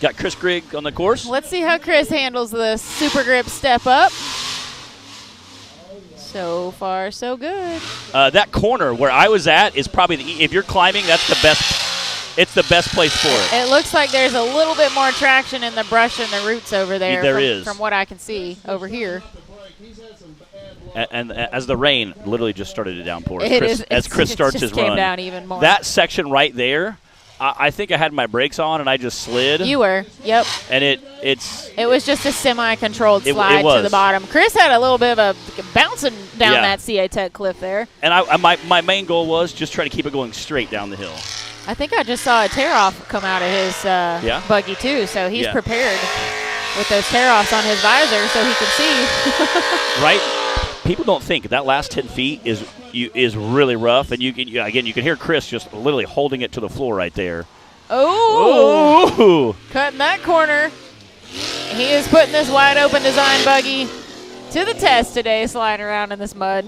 Got Chris Grigg on the course. Let's see how Chris handles the super grip step up. So far, so good. That corner where I was at is probably if you're climbing, that's the best. It's the best place for it. It looks like there's a little bit more traction in the brush and the roots over there. There is. From what I can see over here. And as the rain literally just started to downpour. As Chris starts his run. Came down even more. That section right there, I think I had my brakes on and I just slid. You were, yep. And it was just a semi-controlled slide to the bottom. Chris had a little bit of a bouncing down that CA Tech cliff there. And my main goal was just try to keep it going straight down the hill. I think I just saw a tear-off come out of his buggy too, so he's prepared with those tear-offs on his visor so he can see. Right? People don't think that last 10 feet is really rough, and you can hear Chris just literally holding it to the floor right there. Oh! Cutting that corner. He is putting this wide-open design buggy to the test today, sliding around in this mud.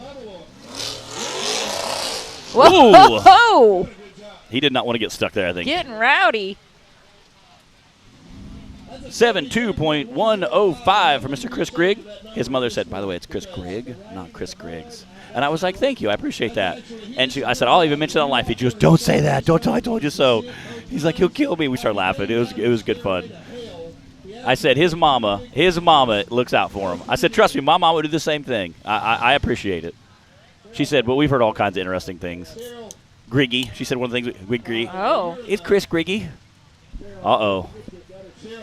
Whoa! He did not want to get stuck there, I think. Getting rowdy. 7.2.105 for Mr. Chris Grigg. His mother said, by the way, it's Chris Grigg, not Chris Griggs. And I was like, thank you, I appreciate that. And I said, I'll even mention it on live feed. She goes, don't say that. Don't tell I told you so. He's like, he'll kill me. We started laughing. It was good fun. I said, his mama looks out for him. I said, trust me, my mama would do the same thing. I appreciate it. She said, well, we've heard all kinds of interesting things. Griggy. She said one of the things with Griggy. Oh. It's Chris Griggy. Uh-oh.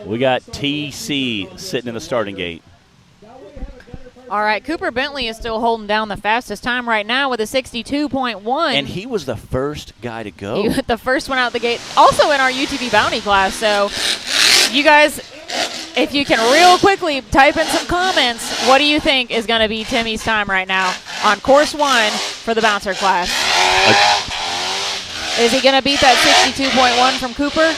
We got TC sitting in the starting gate. All right, Cooper Bentley is still holding down the fastest time right now with a 62.1. And he was the first guy to go. He was the first one out the gate, also in our UTV Bounty class. So you guys, if you can real quickly type in some comments, what do you think is going to be Timmy's time right now on course 1 for the bouncer class? Is he going to beat that 62.1 from Cooper?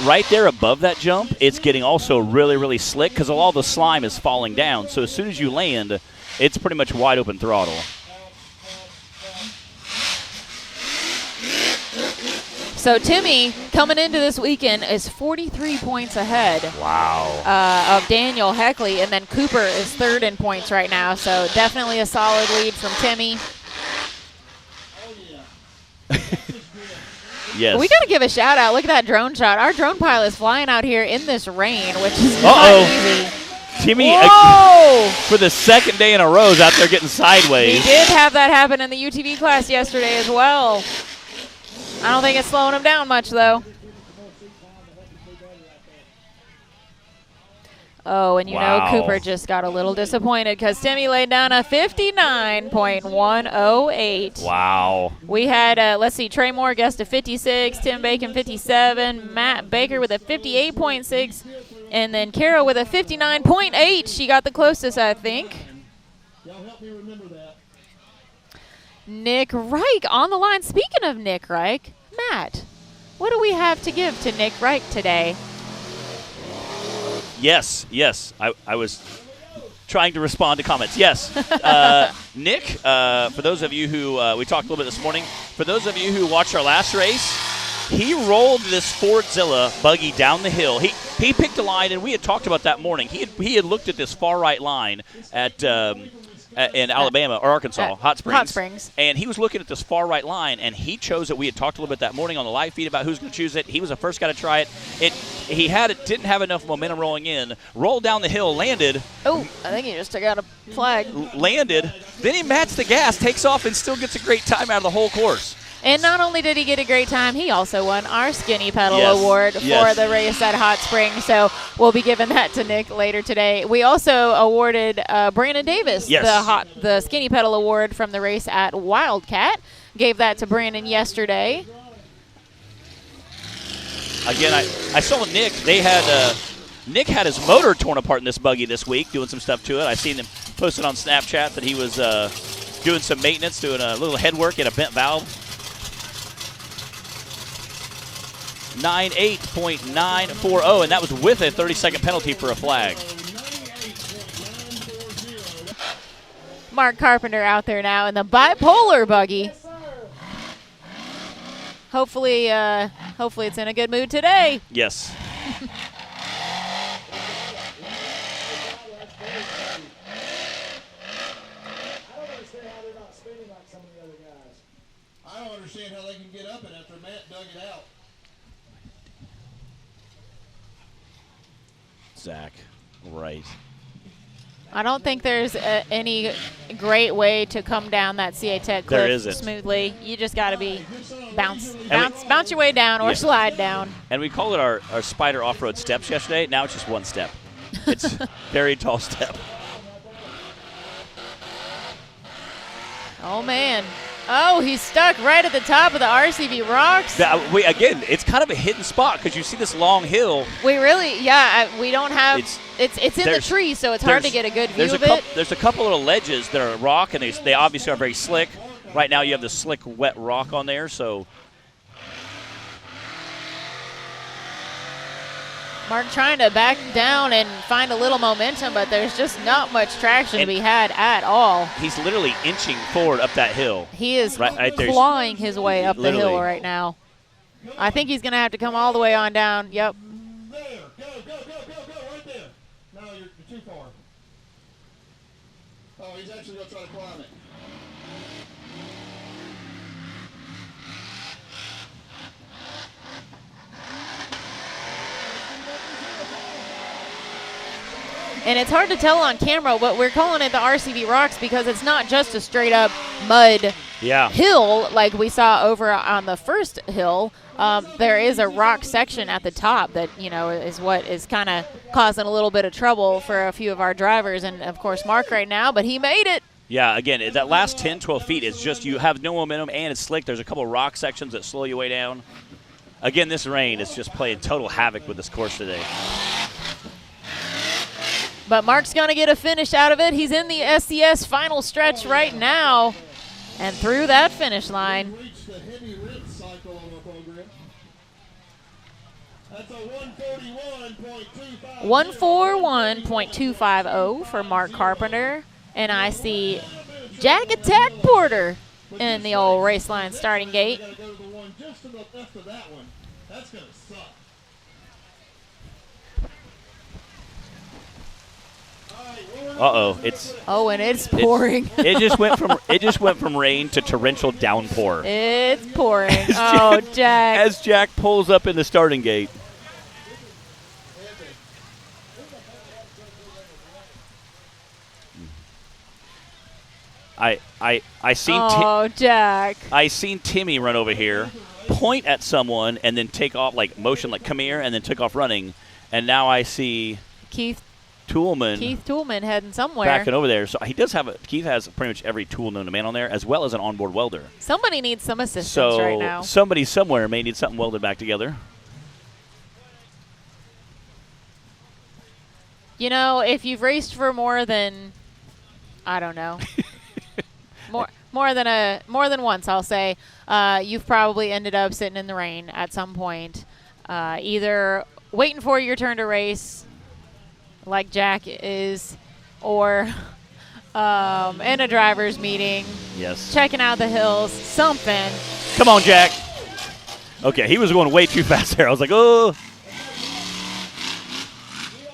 Right there above that jump, it's getting also really, really slick because all the slime is falling down. So as soon as you land, it's pretty much wide open throttle. So Timmy, coming into this weekend, is 43 points ahead. Wow. Of Daniel Heckley, and then Cooper is third in points right now. So definitely a solid lead from Timmy. Yes. We got to give a shout out. Look at that drone shot. Our drone pilot is flying out here in this rain, which is not easy. Timmy, Whoa! For the second day in a row, is out there getting sideways. He did have that happen in the UTV class yesterday as well. I don't think it's slowing him down much, though. Oh, and you know Cooper just got a little disappointed because Timmy laid down a 59.108. Wow. We had, let's see, Trey Moore guessed a 56, Tim Bacon 57, Matt Baker with a 58.6, and then Kara with a 59.8. She got the closest, I think. Y'all help me remember that. Nick Reich on the line. Speaking of Nick Reich, Matt, what do we have to give to Nick Reich today? Yes. I was trying to respond to comments. Yes. Nick, for those of you who, we talked a little bit this morning, for those of you who watched our last race, he rolled this Fordzilla buggy down the hill. He picked a line, and we had talked about that morning. He had looked at this far right line at in Alabama or Arkansas, Hot Springs. And he was looking at this far right line, and he chose it. We had talked a little bit that morning on the live feed about who's going to choose it. He was the first guy to try it. He didn't have enough momentum rolling in, rolled down the hill, landed. Oh, I think he just took out a flag. Landed. Then he mats the gas, takes off, and still gets a great time out of the whole course. And not only did he get a great time, he also won our Skinny Pedal Award for the race at Hot Springs. So we'll be giving that to Nick later today. We also awarded Brandon Davis the Skinny Pedal Award from the race at Wildcat. Gave that to Brandon yesterday. Again, I saw Nick. Nick had his motor torn apart in this buggy this week, doing some stuff to it. I seen him posted on Snapchat that he was doing some maintenance, doing a little head work at a bent valve. 98.940, and that was with a 30-second penalty for a flag. Mark Carpenter out there now in the bipolar buggy. Hopefully it's in a good mood today. Yes. I don't understand how they can get up it after Matt dug it out. Zach, right. I don't think there's any great way to come down that CA Tech cliff smoothly. You just got to be bounce your way down or slide down. And we called it our spider off-road steps yesterday. Now it's just one step. It's very tall step. Oh, man. Oh, he's stuck right at the top of the RCV rocks. Again, it's kind of a hidden spot because you see this long hill. We really, we don't have, it's in the tree, so it's hard to get a good view of it. There's a couple little ledges that are rock, and they obviously are very slick. Right now you have the slick, wet rock on there, so. Mark trying to back down and find a little momentum, but there's just not much traction to be had at all. He's literally inching forward up that hill. He is clawing his way up the hill right now. I think he's going to have to come all the way on down. Yep. There. Go, right there. No, you're too far. Oh, he's actually going to try to climb it. And it's hard to tell on camera, but we're calling it the RCV Rocks because it's not just a straight-up mud hill like we saw over on the first hill. There is a rock section at the top that, is what is kind of causing a little bit of trouble for a few of our drivers and, of course, Mark right now, but he made it. Yeah, again, that last 10, 12 feet is just you have no momentum and it's slick. There's a couple rock sections that slow you way down. Again, this rain is just playing total havoc with this course today. But Mark's going to get a finish out of it. He's in the SCS final stretch right now and through that finish line. That's a 141.250. 141.250 for Mark Carpenter. And I see Jack Attack Porter in the old race line starting gate. That's going to suck. Uh-oh, and it's pouring. It just went from rain to torrential downpour. It's pouring. Oh, Jack. As Jack pulls up in the starting gate. Jack. I seen Timmy run over here, point at someone, and then take off, motion like come here, and then took off running. And now I see Keith Toolman heading somewhere. Backing over there. So Keith has pretty much every tool known to man on there, as well as an onboard welder. Somebody needs some assistance right now. Somebody somewhere may need something welded back together. If you've raced for more than, I don't know, more than once, I'll say, you've probably ended up sitting in the rain at some point, either waiting for your turn to race, like Jack is, or in a driver's meeting. Yes. Checking out the hills, something. Come on, Jack. Okay, he was going way too fast there. I was like, oh.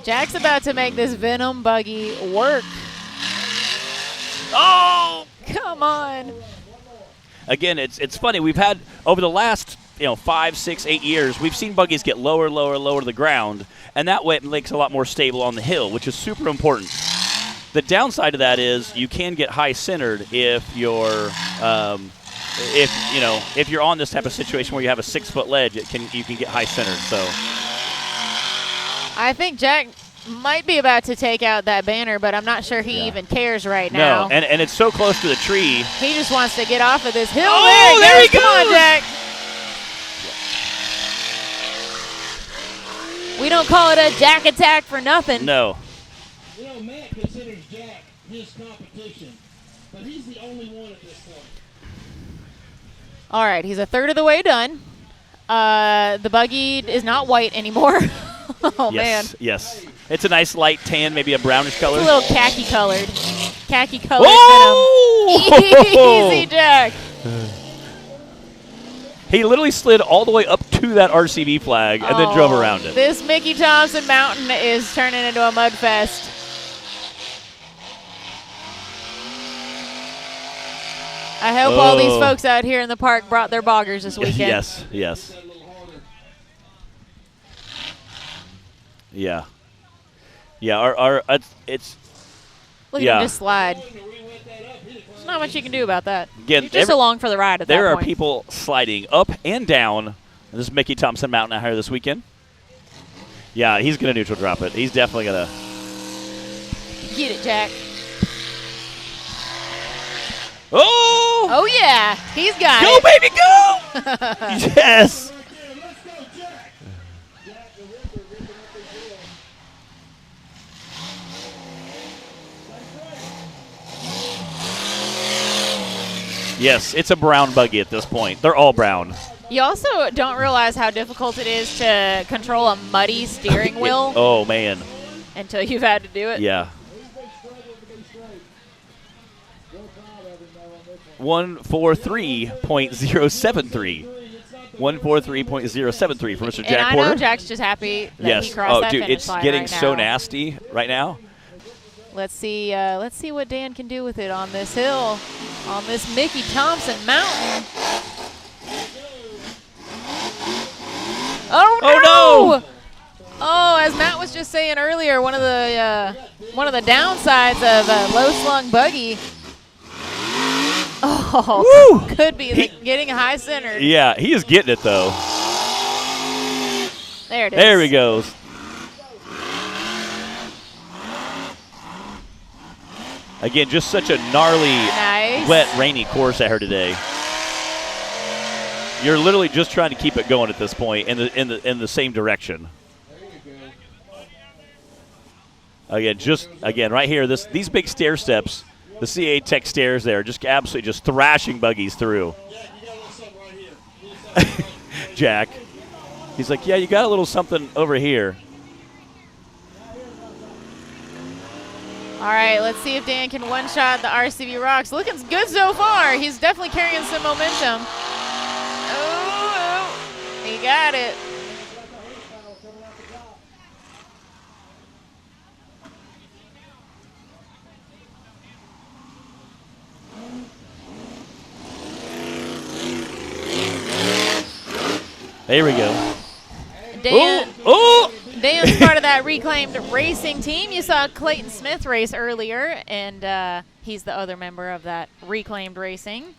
Jack's about to make this Venom buggy work. Oh! Come on. Again, it's funny. We've had, over the last 5, 6, 8 years, we've seen buggies get lower to the ground, and that way it makes it a lot more stable on the hill, which is super important. The downside of that is you can get high centered if you're if you're on this type of situation where you have a 6-foot ledge, you can get high centered. So I think Jack might be about to take out that banner, but I'm not sure he even cares right now. No, and it's so close to the tree. He just wants to get off of this hill. Oh, there he goes! Come on, Jack. We don't call it a Jack Attack for nothing. No. Matt considers Jack his competition, but he's the only one at this point. All right, he's a third of the way done. The buggy is not white anymore. Oh, yes, man. Yes. It's a nice light tan, maybe a brownish color. It's a little khaki colored. Oh! Easy, Jack. He literally slid all the way up to that RCV flag and then drove around it. This Mickey Thompson Mountain is turning into a mud fest. I hope all these folks out here in the park brought their boggers this weekend. Yes. Yeah. Yeah. It's. Look at him just slide. There's not much you can do about that. Again, you're just along for the ride at that point. There are people sliding up and down. This is Mickey Thompson Mountain out here this weekend. Yeah, he's going to neutral drop it. He's definitely going to. Get it, Jack. Oh! Oh, yeah. He's got it. Go, baby, go! Yes. Yes, it's a brown buggy at this point. They're all brown. You also don't realize how difficult it is to control a muddy steering wheel. Oh, man. Until you've had to do it. Yeah. 143.073. 143.073 for Mr. Jack Porter. I know Jack's just happy that he crossed that finish line. It's getting right so now. nasty right now. Let's see what Dan can do with it on this hill, on this Mickey Thompson Mountain. Oh no! Oh, as Matt was just saying earlier, one of the downsides of a low-slung buggy. Oh, woo! Could be getting a high center. Yeah, he is getting it though. There it is. There he goes. Again, just such a gnarly, wet, rainy course out here today. You're literally just trying to keep it going at this point in the same direction. Again, right here, these big stair steps, the CA Tech stairs there, just absolutely just thrashing buggies through. Jack, he's like, yeah, you got a little something over here. All right, let's see if Dan can one-shot the RCB Rocks. Looking good so far. He's definitely carrying some momentum. Oh, he got it. There we go. Dan. Oh! Dan's part of that reclaimed racing team. You saw Clayton Smith race earlier, and he's the other member of that reclaimed racing.